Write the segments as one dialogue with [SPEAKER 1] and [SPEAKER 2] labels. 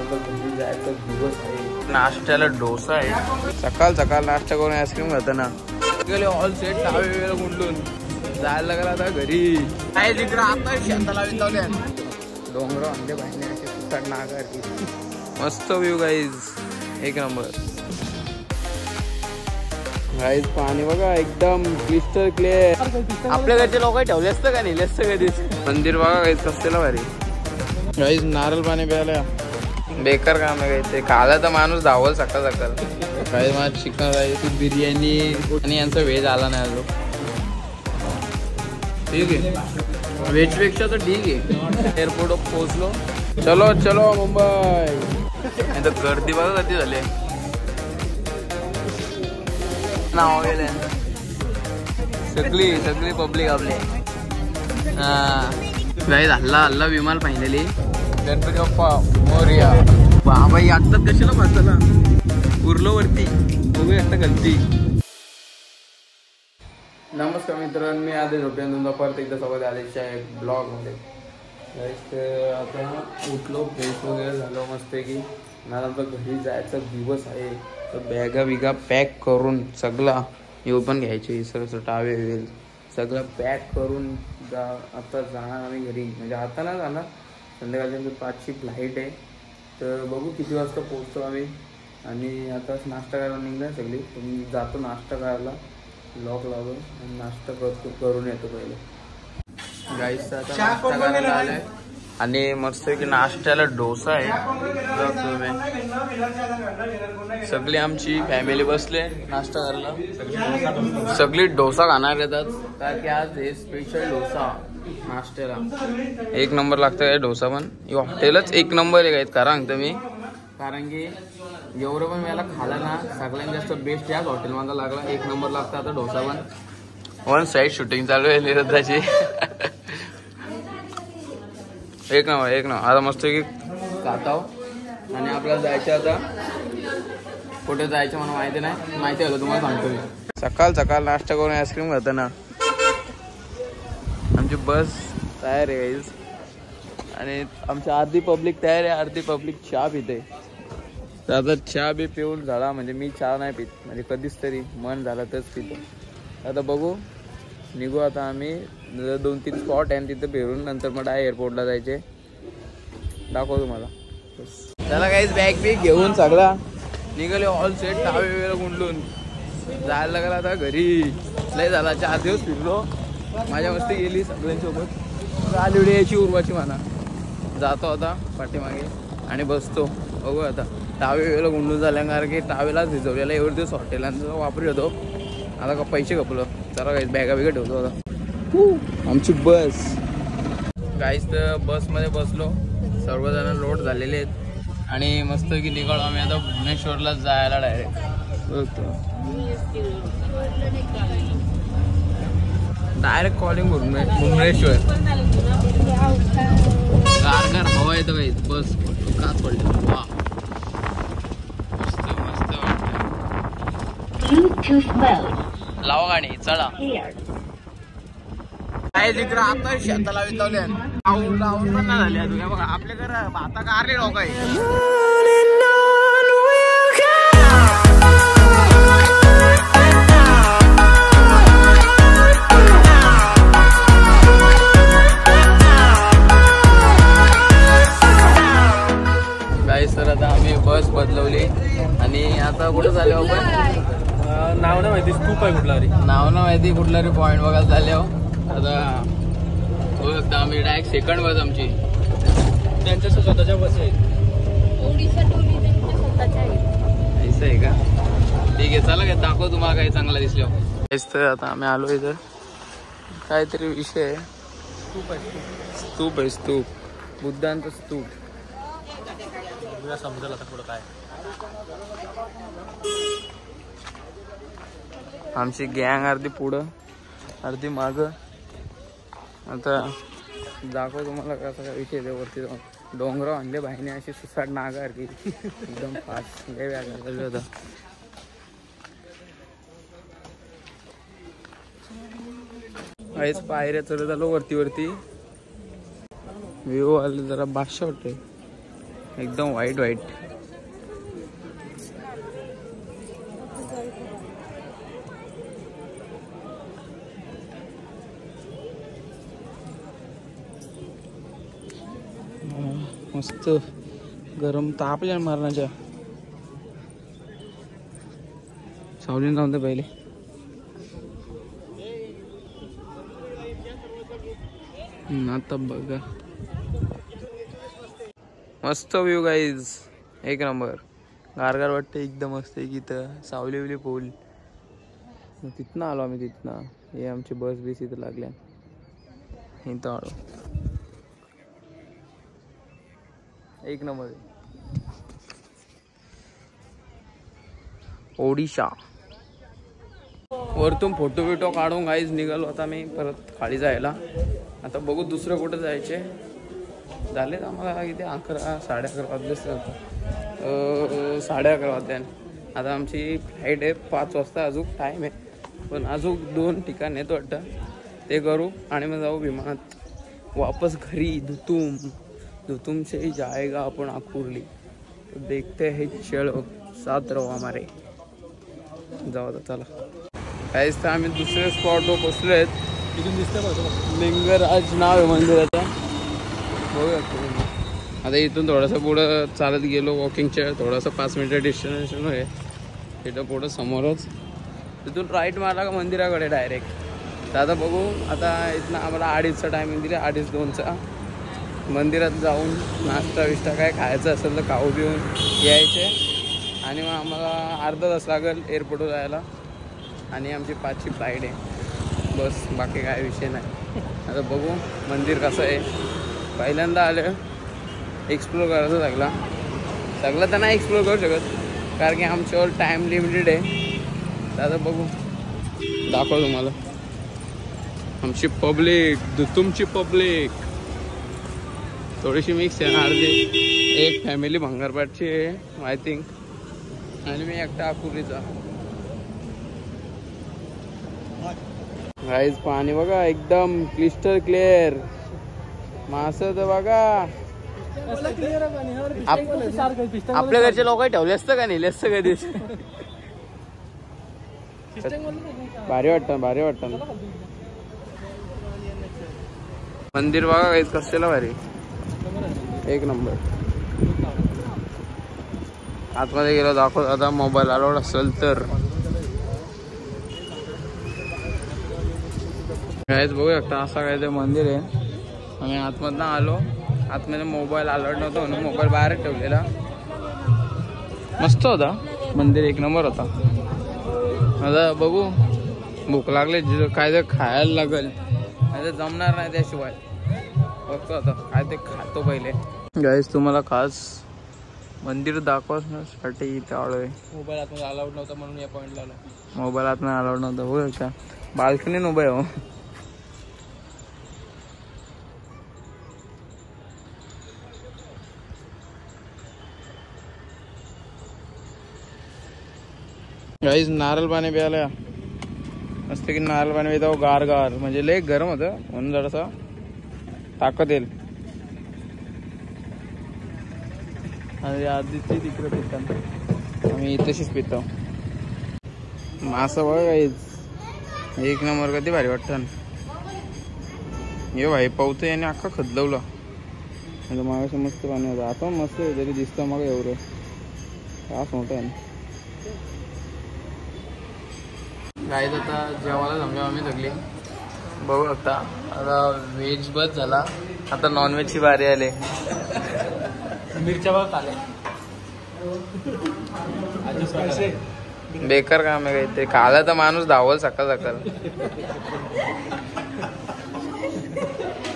[SPEAKER 1] घरी जायचा दिवस आहे. नाश्त्याला डोसा आहे. सकाळ सकाळ नाश्ता करून आईस्क्रीम खाताना गेले ऑल सेट टावे वेळेला गुंडून जायला लागला आता घरी. काय जिकडे आता शेताला विचारले डोंगर अंडे बाहेर असे सुसाट नागारती. मस्त व्ह्यू गाईज, एक नंबर गाईज. पाणी बघा एकदम क्रिस्टल क्लिअर. आपल्या घरचे लोक ठेवले असतं का नाही असतं कधीच. मंदिर बघा गाईज कसलेला भारी. गाईज नारळ पाणी प्यायला बेकार काम आहे काही. ते खाला तर माणूस धावल सकाळ सकाळ. काही माझं चिकन राईस बिर्याणी आणि यांचा व्हेज आला नाही अजून. ठीक आहे व्हेज पेक्षा तर ठीक आहे. एअरपोर्ट पोहोचलो. चलो चलो मुंबई. नाही तर गर्दी बघा कधी झाली. नाव गेले सगळी सगळी पब्लिक आपले. गाईज हल्ला हल्ला विमान फायनली. गणपती बाप्पा मोरया. बाबाई आत्ताच कशाला बसला उरलो वरती. बघूया एकटा गलती. नमस्कार मित्रांनो, मी आदेश झोपे तुमचा परत एकदा सोबत आदेशच्या एक ब्लॉगमध्ये. आता उठलो फ्रेश वगैरे झालो मस्त की. नंतर घरी जायचा दिवस आहे तर बॅगा बिगा पॅक करून सगळा येऊ पण घ्यायचे. सगळं टावे वेल सगळं पॅक करून आता जाणार आम्ही घरी. म्हणजे आता ना जाणार, संध्याकाळच्या 5ची फ्लाईट आहे. तर बघू किती वाजता पोहोचतो आम्ही. आणि आता नाश्ता करायला निघणार सगळी. तुम्ही जातो नाश्ता करायला, लॉक लावून आणि नाश्ता करून येतो पहिले. गाईसचा आता नाश्ता करायला आलाय आणि मस्त की नाश्त्याला डोसा आहे. सगळी आमची फॅमिली बसले नाश्ता करायला. सगळी डोसा खाणार येतात कारण की आज हे स्पेशल डोसा नाश्त्याला एक नंबर लागतं आहे. डोसा पण हॉटेलच एक नंबर आहे का सांगतो मी. कारण की एवढं पण मला खाला ना सगळ्यात जास्त बेस्ट याच हॉटेलमध्ये लागला. एक नंबर लागतं. आता डोसा पण वन साईड शूटिंग चालू आहे निरदाची. एक नंबर एक नंबर. आता मस्त की खाताव आणि आपल्याला जायचं. आता कुठे जायचं मला माहिती नाही. माहिती आलं तुम्हाला सांगतो मी. सकाळ सकाळ नाश्ता करून आईस्क्रीम खाताना आमची बस तयार आहे गाईज. आणि आमची अर्धी पब्लिक तयार आहे, अर्धी पब्लिक चहा पिते. तर आता चहा बी पिऊन झाला. म्हणजे मी चहा नाही पित, म्हणजे कधीच तरी मन झालं तरच पितो. आता बघू निघू आता आम्ही. 2-3 स्पॉट आहे तिथे फिरून नंतर मग एअरपोर्टला जायचे. दाखव तुम्हाला. चला काहीच बॅग बिग घेऊन सगळा निघाले ऑल सेट टावे वेळेला गुंडून जायला लागला आता घरी. लय झाला 4 दिवस फिरलो. माझ्या मस्ती गेली सगळ्यांसोबत. आली यायची उर्वाची म्हणा. जातो आता पाठीमागे आणि बसतो. बघू आता टावे वेळेला गुंडून झाल्या कारण की टावेलाच भिजवलेला एवढे दिवस हॉटेलांचा वापरत होतो. आता का पैसे खपलो. चला काहीच बॅगा बिगा ठेवतो आता. आमची बस काहीच तर बसमध्ये बसलो. सर्वजण लोड झालेले आहेत आणि मस्त की निघालो आम्ही आता भुवनेश्वरला जायला डायरेक्ट. Direct calling Bhubaneswar. गार हवा येतं काही. बस काच पडली. वा मस्त मस्त वाटतं. लावा गाणी चला. काय जिकडे आता शेताला विचारले लावून पण नाही झाली. बघा आपल्या घर आता कारले लोक आहे. तर आता आम्ही बस बदलवली आणि आता कुठं झाले आपण. नाव ना माहिती स्तूप आहे कुठला रे. नाव ना माहिती कुठला रे पॉईंट बघायला झाले. आता होऊ शकता आम्ही डायरेक्ट सेकंड बस आमची. त्यांच्या स्वतःच्या बस आहे. असं आहे का. ठीक आहे चला काय दाखव तुम्हाला काही चांगला दिसलं. तर आता आम्ही आलो इथं. काहीतरी विषय आहे. स्तूप आहे स्तूप. बुद्धांचा स्तूप. समजेल आता पुढं काय. आमची गँग अर्धी पुढं अर्धी मागं. आता दाखव तुम्हाला कसा काय विषय वरती जाऊन. डोंगराव आणले बाईने अशी सुसाट नागारखी एकदम फास्ट. लय वेगळा होता. काहीच पायऱ्या चढत आलो वरती वरती. व्ह्यू आले जरा बादशा वाटतंय. एकदम व्हाईट व्हाईट. मस्त गरम ताप आहे मारण्याच्या. सावलीन जाऊन पहिले. आता बघा मस्त व्ह्यू गाईज, एक नंबर. गारगार वाटते एकदम मस्त. इथं सावली विवली पोल. तिथनं आलो आम्ही. तिथनं हे आमची बस बीस इथं लागल्या. इथं आलो. एक नंबर. ओडिशा. वरतून फोटो बिटो काढून गाईज निघालो आता मी परत खाली जायला. आता बघू दुसरं कुठं जायचे. झाले आम्हाला किती 11 11:30 वाजले. 11:30 वाजले. आता आमची फ्लाईट आहे 5 वाजता. अजून टाईम आहे पण अजून 2 ठिकाण आहेत वाटतं. ते करू आणि मग जाऊ विमानात वापस घरी. धुतुम से ही जाएगा आपण आकुर्ली. तो देखते है चलो साथ रहो हमारे. जाऊ आता चला. काहीच तर आम्ही दुसऱ्या स्पॉटवर पोचलो आहेत.
[SPEAKER 2] इथून दिसतं
[SPEAKER 1] लिंगराज नाव आहे मंदिराचा. बघूया आता इथून थोडंसं पुढं चालत गेलो. वॉकिंगच्या थोडंसं 5 मिनिटं डेस्टिनेशन आहे. तिथं पुढं समोरच. तिथून राईट मारला का मंदिराकडे डायरेक्ट. तर आता बघू. आता इथनं आम्हाला 2:30चा टायमिंग दिले. 2:30-2चा. मंदिरात जाऊन नाश्ता विष्टा काय खायचं असेल तर खाऊ पिऊन यायचे. आणि मग आम्हाला अर्धा तास लागेल एअरपोर्टवर जायला. आणि आमची 5ची फ्लाईट आहे. बस बाकी काय विषय नाही. आता बघू मंदिर कसं आहे. पहिल्यांदा आलं एक्सप्लोर करायचं सगळं तर नाही एक्सप्लोर करू शकत कारण की आमच्यावर टाईम लिमिटेड आहे. तर आता बघू दाखव तुम्हाला आमची पब्लिक. तुमची पब्लिक थोडीशी मिक्स आहे. अर्धी एक फॅमिली भंगारपाटची आहे आय थिंक आणि मी एकटा आकुर्लीचा. गाईज पाणी बघा एकदम क्लिस्टर क्लिअर. मासं तर बघा. आपल्या घरचे लोक ठेवले असतं का नेले असतं कधी. भारी वाटतं. मंदिर बघा गाईज कसलेला भारी. एक नंबर. आतमध्ये गेलो दाखव. आता मोबाईल अलाउड असेल तर काहीच बघू शकता. असा काय ते मंदिर आहे. आम्ही आतमधनं आलो. आतमध्ये मोबाईल अलाउड नव्हता म्हणून मोबाईल बाहेर ठेवलेला. मस्त होता मंदिर. एक नंबर होता. आता बघू भूक लागले काय ते खायला लागेल. नाही तर जमणार नाही त्याशिवाय. बघतो आता काय ते खातो पहिले. गाईस तुम्हाला खास मंदिर दाखवण्यासाठी इथे आलोय.
[SPEAKER 2] मोबाईल आतमध्ये अलाउड नव्हता म्हणून या पॉईंटला आलो.
[SPEAKER 1] मोबाईल आतमध्ये अलाउड नव्हता. हो का बाल्कनीत उभं आहे हो. गाईस नारळ पाणी प्यायला मस्त की. नारळ पाणी पिता गार गार म्हणजे लय गरम होतं म्हणून जरासा ताकद येईल. आणि आधीची तिकडे पितात आम्ही तशीच पितो. मासं बघा गाईस एक नंबर. कधी भारी वाटतं. हे भाई पावतं याने अख्खा खदलवला. म्हणजे मागाशी मस्त पाणी होतं. आता मस्त आहे तरी दिसतं मग एवढं तास मोठं आहे. गाईज आता जेवायला जमलो आम्ही सगळी. बघू शकता आता व्हेज बस झाला. आता नॉनव्हेजची बारी आली.
[SPEAKER 2] मिरच्या बघ आले.
[SPEAKER 1] बेकार काम आहे काही ते. खाला तर माणूस धावल सकाळ.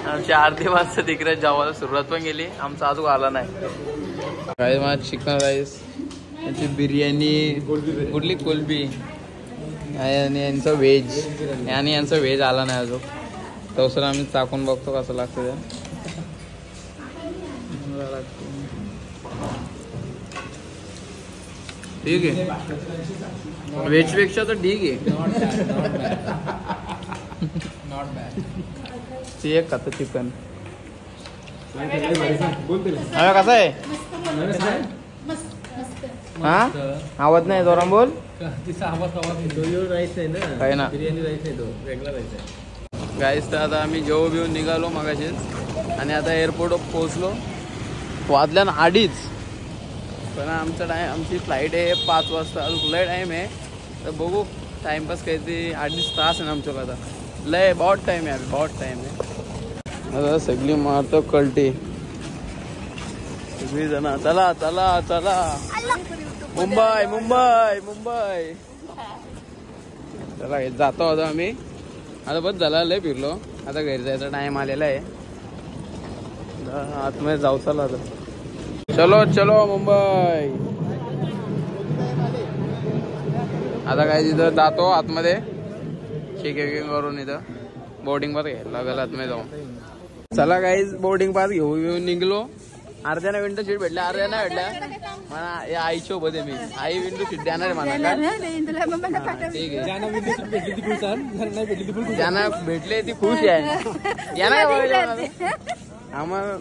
[SPEAKER 1] आमची अर्धी माणसं तिकडे जेवायला सुरुवात पण गेली. आमचा अजून आला नाही. काही माझ चिकन राईस यांची बिर्याणी कुठली कोलबी आणि यांचं व्हेज आणि यांचं व्हेज आला नाही अजून. तसं आम्ही चाकून बघतो कसं लागतं ते. ठीक आहे व्हेज पेक्षा तर ठीक आहे.
[SPEAKER 2] Not bad.
[SPEAKER 1] ती एक खातं चिकन. कसं आहे हा आवाज नाही जोराम बोल काय ना गाईस. तर आता आम्ही जेव बिवून निघालो मगाशीच आणि आता एअरपोर्टवर पोहोचलो. वाजल्या 2:30 पण आमची फ्लाईट आहे 5 वाजता. लय टाईम आहे तर बघू. टाइमपास काहीतरी 2.5 तास आहे ना आमच्या आता. लय बहुत टाईम आहे बहुत टाईम आहे. आता सगळी मारतो कल्टी सगळी जण. चला चला चला मुंबई मुंबई मुंबई. चला जातो आता आम्ही. आता बस झाला लय फिरलो. आता घरी जायचा टाइम आलेला आहे. आतमध्ये जाऊ चला आता. चलो चलो मुंबई. आता काय तिथं जातो आतमध्ये चेकिंग करून. इथं बोर्डिंग पास घ्यायला लागेल आतमध्ये जाऊन. चला गाईज बोर्डिंग पास घेऊन निघलो. अर्ध्याने विंडो सीट भेटल्या अर्ध्या नाही भेटल्या. मला आईच्या सोबत आहे मी. आई विंडो सीट देणार आहे मला. ठीक आहे ज्यांना भेटले ती खुश आहे. यांना आम्हाला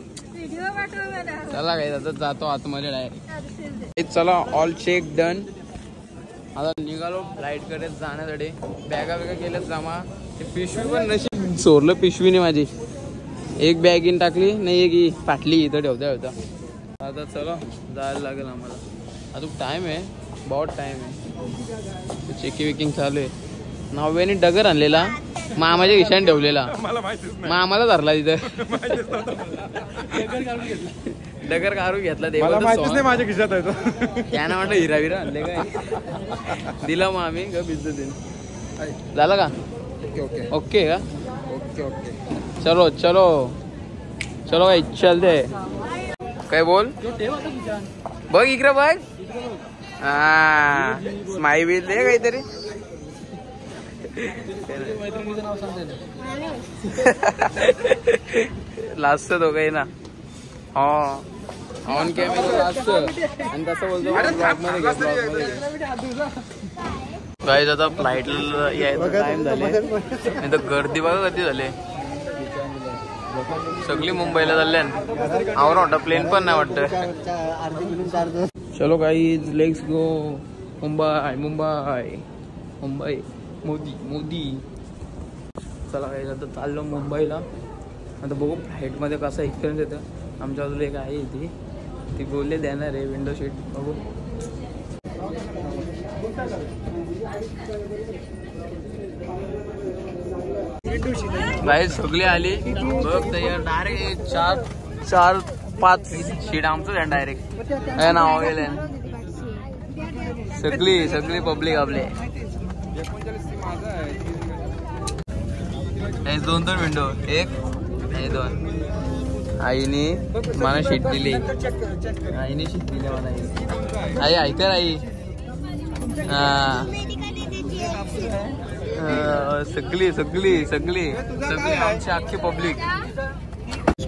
[SPEAKER 1] चला काय आता जातो आतमध्ये डायरेक्ट. चला ऑल चेक डन. आता निघालो फ्लाईट कडे जाण्यासाठी. बॅगा वेगा केल्यात जमा. ते पिशवी पण नशीब चोरलं पिशवीने माझी. एक बॅग इन टाकली नाही एक फाटली इथं ठेवता ठेवता. आता चला जायला लागेल आम्हाला. अजून टाइम आहे बहुत टाइम आहे. चेकिंग वेकिंग चालू आहे. 9व्याने डगर आणलेला मामाच्या खिशाने ठेवलेला. मामाला धरला तिथं. डगर काढून घेतला ते माझ्या खिशात आहे. त्यानं म्हटलं हिरा विरा आणले काय दिला मग आम्ही का बिझनेस झालं का. ओके ओके का ओके ओके. चलो चलो चलो भाई चलते. काय बोल बघ इकडे बघ. हा स्माईल दे काहीतरी. लास्ट तो काही ना. हा ऑन कॅमेरा लास्ट आणि तसं बोलतो गाईज. आता फ्लाईटला यायचं टाइम झाले. नाही तर गर्दी बघा कधी झाले. सगळी मुंबईला चालल्या. आवरा वाटतं प्लेन पण नाही वाटत. चलो guys let's go Mumbai Mumbai Mumbai Modi Modi. चला गाईज आता चाललो मुंबईला. आता बघू फ्लाईटमध्ये कसा एक्सपिरियन्स येतं. आमच्या बाजूला एक आहे ती बोलले देणार आहे विंडो सीट. बघू गाईज सगळी आली बघ तयार. डायरेक्ट 4-5 सीट आमचं आहे डायरेक्ट. नाव गेले सगळी सगळी पब्लिक आपले. 2 विंडो एक नाही 2. आईने मला शीट दिली. आईने शीट दिली मला. आई ऐकर आई. सगळी सगळी सगळी सगळी आमची अख्खी पब्लिक.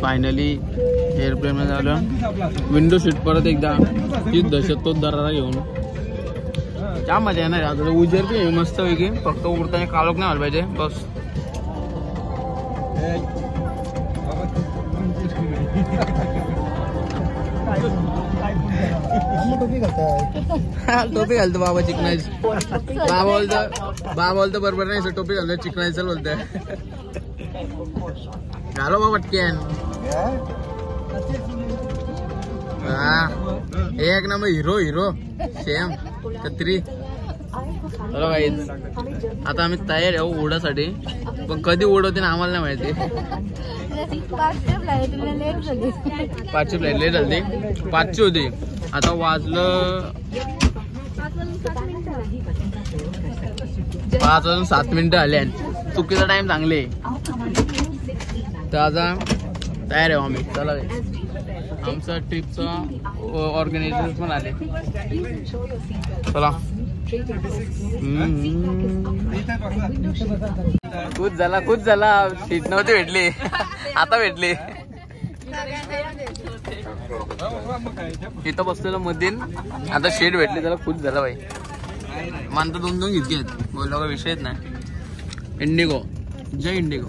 [SPEAKER 1] फायनली एअरप्लेन मध्ये झालं. विंडो सीट परत एकदा ती दशत तो दरारा घेऊन त्या मजा येणार. आता उजेर बी मस्त पैकी. फक्त उडताना कालोख नाही व्हायला पाहिजे बस. टोपी घालतो बाबा चिकनायची. बाबा बोलतो बरोबर नाही टोपी घालतो चिकनायचं बोलतोय. घालो बाबा पटकेन. एक नंबर हिरो हिरो सेम कत्री. चलो गाईज आता आम्ही तयार आहे उडासाठी. पण कधी उडवते ना आम्हाला नाही माहिती. 5ची फ्लाईट लेट झाली. 5ची होती. आता वाजलं 5:07 आले. चुकीचा टाइम चांगले. तर आता तयार आहे आम्ही. चला आमचा ट्रिपचा ऑर्गनायझर पण आले. चला खूप झाला सीट नव्हती भेटली. आता भेटली. इथं बसलेलं मधीन आता शेड भेटली. त्याला खूप झाला भाई. मान तर 2 घेतली बोललो का विषयच नाही. इंडिगो जय इंडिगो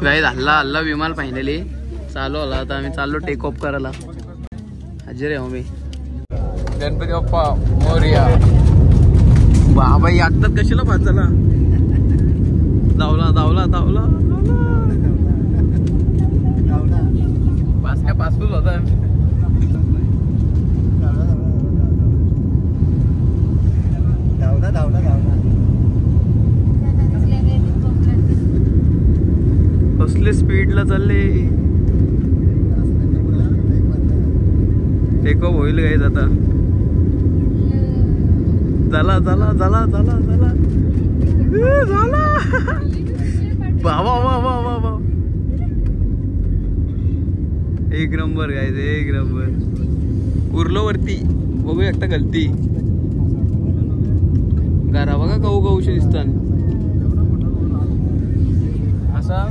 [SPEAKER 1] गाईज. हल्ला विमान फायनली चालू आला आता आम्ही चाललो टेक ऑफ करायला. हजर आहे मी. गणपती बाप्पा मोरया. बाबा यागतात कशाला भाजाला. धावला धावला धावला पास काय पासपूस होता. कसले स्पीडला चालले. टेकअप होईल गाईज आता. झाला झाला झाला झाला झाला झाला. वा वा वा वा वा वा. एक नंबर गाईज एक नंबर. उरलो वरती बघू एकटा गलती. गारा बघा गहू गहूशी दिसतात. असा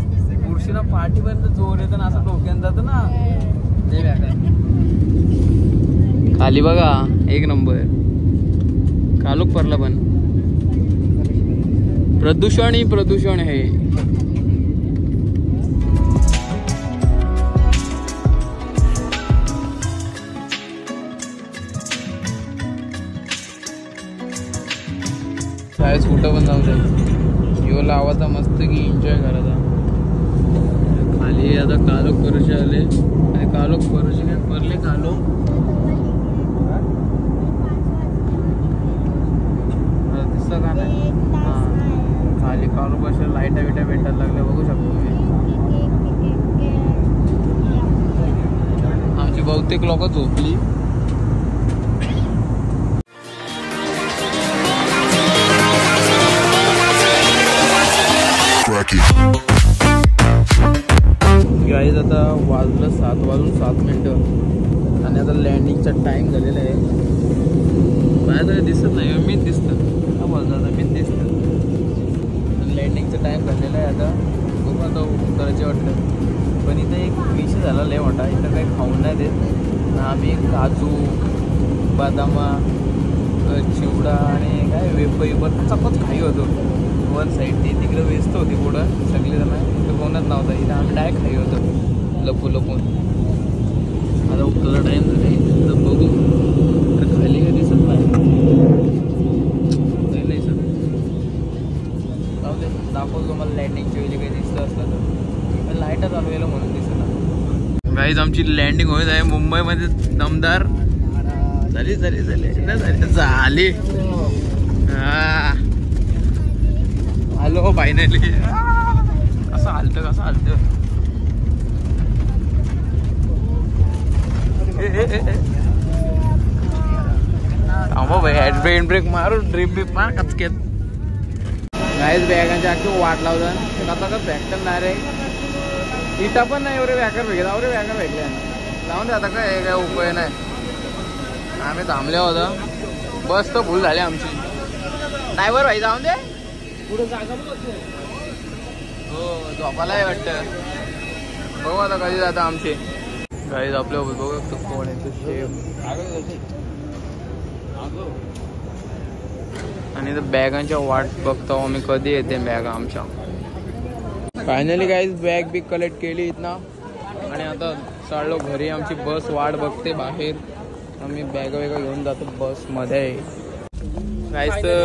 [SPEAKER 1] पुरुषीला पाठीपर्यंत जोर येतं ना असं डोक्यात जातं ना. खाली बघा एक नंबर. कालोख पडला पण प्रदूषण ही प्रदूषण है. शाळेत कुठं पण जाऊ दे यो लावाचा मस्त की एन्जॉय करायचा. खाली आता कालोख परुषे आले आणि कालोख परुषे काय पडले कालोख. दिसतं का नाही. हां खाली कालोख अशा लाईटा बिटा भेटायला लागल्या बघू शकतो तुम्ही. आमची बहुतेक लोक झोपली. गाईज आता वाजलं 7:07 आणि आता लँडिंगचा टाइम झालेला आहे. माझ्या दिसत नाही मीच दिसतं. हा बोलतो मीच दिसतं. लँडिंगचा टाइम झालेला आहे आता. बघू आता उतरायचे वाटतं. पण इथं एक विषय झाला लय मोठा. इथं काही खाऊन नाही देत. आम्ही काजू बदामा चिवडा आणि काय वेपर चपच खाई होतो. वन साईड ती तिकडे व्यस्त होती पुढं सगळी जण. इथं कोणच नव्हता. इथं आम्ही डायरेक्ट खाई होतो लपू लपून. आता उठला टाईम झाले तर बघू. तर खाली काही दिसत नाही सर. जाऊ दे दाखवतो तुम्हाला लँडिंगच्या वेळी काही दिसतं असलं तर. लाईटच चालू यायला म्हणून दिसत. गाईज आमची लँडिंग होत आहे मुंबईमध्ये. दमदार झाली झाली झाली झाली. हा हॅलो फायनली. कसं हालतं कसं हालतं. भाई हँड ब्रेक मारून ड्रीप बीप मार कचकेत. गाईज बॅगांच्या अख्खी वाट लावतात. आता का भेटत नाही रे. इटा पण नाही एवढे व्याकर भेटत. एवढे व्याकर भेटले जाऊन दे आता काय काय उपाय नाही. आम्ही थांबले होतो. बस तर फुल झाली आमची. नाही बरं भाई जाऊन दे. पुढे जागा हो झोपायलाही वाटतं. बघू आता कधी जातं आमचे. गाईज आपल्या बघू शकतो कोण आहे शेप. आणि तर बॅगांच्या वाट बघतो आम्ही कधी येते बॅगा आमच्या. Finally guys bag big collect केली इथनं आणि आता चाललो घरी. आमची बस वाट बघते बाहेर. आम्ही बॅग वगैरे घेऊन जातो बसमध्ये. गाईज तर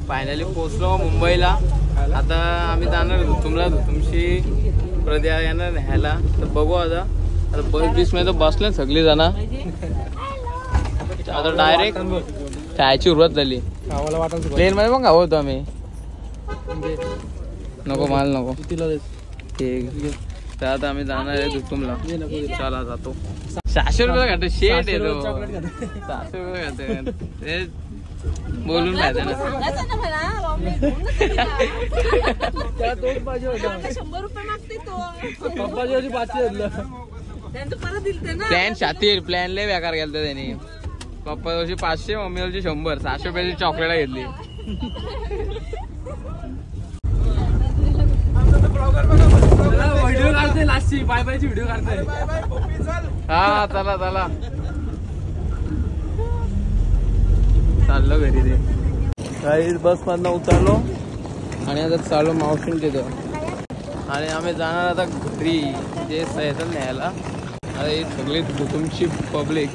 [SPEAKER 1] फायनली पोचलो मुंबईला. आता आम्ही जाणार धुतुमला. धुतुमशी प्रद्या येणार न्यायला. तर बघू आता. आता बस बीसमध्ये तर बसले सगळी जण. आता डायरेक्ट चायची सुरुवात झाली. प्लेन मध्ये पण खाऊ होतो आम्ही. नको माल नको ठीक. तर आता आम्ही जाणार आहे धुतुमला. चला जातो. 600 रुपये खातो. शेट येतो 600 रुपये खातो. बोलून पाहिजे ना.
[SPEAKER 3] 100 रुपये मागते तो.
[SPEAKER 1] प्लॅन शातीर प्लॅन लय बेकार गेलता त्यांनी. पप्पा वर्षी 500 मम्मी वर्षी 100. 600 रुपयाची चॉकलेट घेतली.
[SPEAKER 2] व्हिडिओ काढते लास्टची बाय बायची व्हिडिओ काढते.
[SPEAKER 1] हा चला चला चाललो घरी. ते काही बस मधनं उतरलो आणि आता चाललो मावशींच्या तिथं. आणि आम्ही जाणार आता घरी. जे येतात न्यायला. आता ही सगळी तुमची पब्लिक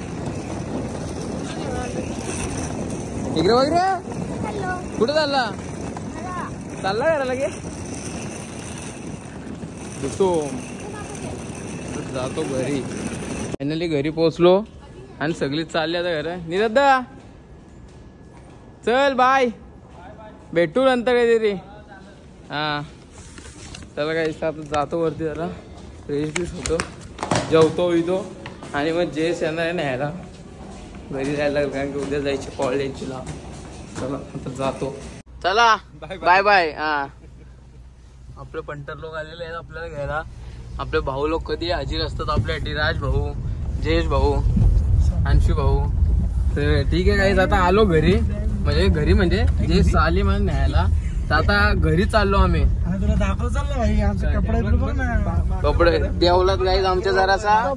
[SPEAKER 1] इकडे वगैरे कुठे चालला घरा लगे जातो घरी. फायनली घरी पोहोचलो आणि सगळी चालली आता घर. निरद्दा चल बाय, भेटू नंतर काहीतरी. हा चला काही आता जातो वरती, जरा फ्रेश होतो, जेवतो वितो आणि मग जेस येणार आहे न्यायला घरी जायला लागेल, कारण की उद्या जायचे कॉलेजला. चला आता जातो. चला बाय बाय. हा आपले पंटर लोक आलेले आहेत आपल्याला घ्यायला. आपले भाऊ लोक कधी हजीर असतात आपल्यासाठी. राज भाऊ, जयेश भाऊ, अंशू भाऊ. तर ठीक आहे काही आता आलो घरी, म्हणजे जे साली म्हणून न्यायला. तर आता घरी चाललो आम्ही.
[SPEAKER 2] तुला दाखव चाललं भाई आमचे कपडे बघ ना.
[SPEAKER 1] कपडे देवलात गाईज आमच्या जरासा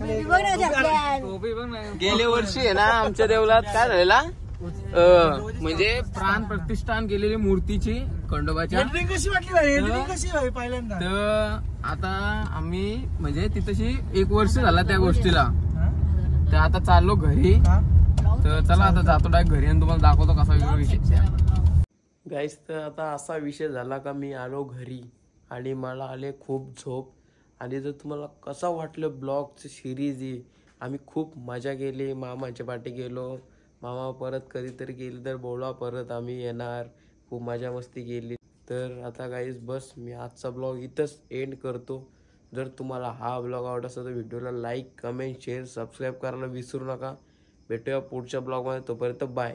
[SPEAKER 1] गेल्या वर्षी आहे ना आमच्या देवलात काय झालेला, म्हणजे प्राण प्रतिष्ठान केलेली मूर्तीची खंडोबाच्या.
[SPEAKER 2] कशी वाटली भाई, कशी भाई पहिल्यांदा.
[SPEAKER 1] तर आता आम्ही म्हणजे तिथशी 1 वर्ष झाला त्या गोष्टीला. तर आता चाललो घरी. तर चला आता जातो डायरेक्ट घरी आणि तुम्हाला दाखवतो कसा वेगळा विषय गाईस. तर आता असा विषय झाला का मी आलो घरी आणि मला आले खूप झोप. आणि जर तुम्हाला कसं वाटलं ब्लॉगची सिरीज ही, आम्ही खूप मजा केली. मामाच्या पाठी गेलो, मामा परत कधीतरी गेली तर बोलवा परत आम्ही येणार. खूप मजा मस्ती केली. तर आता गाईस बस मी आजचा ब्लॉग इथंच एंड करतो. जर तुम्हाला हा ब्लॉग आवडत असेल तर व्हिडिओला लाईक, कमेंट, शेअर, सबस्क्राईब करायला विसरू नका. भेटूया पुढच्या ब्लॉगमध्ये, तोपर्यंत बाय.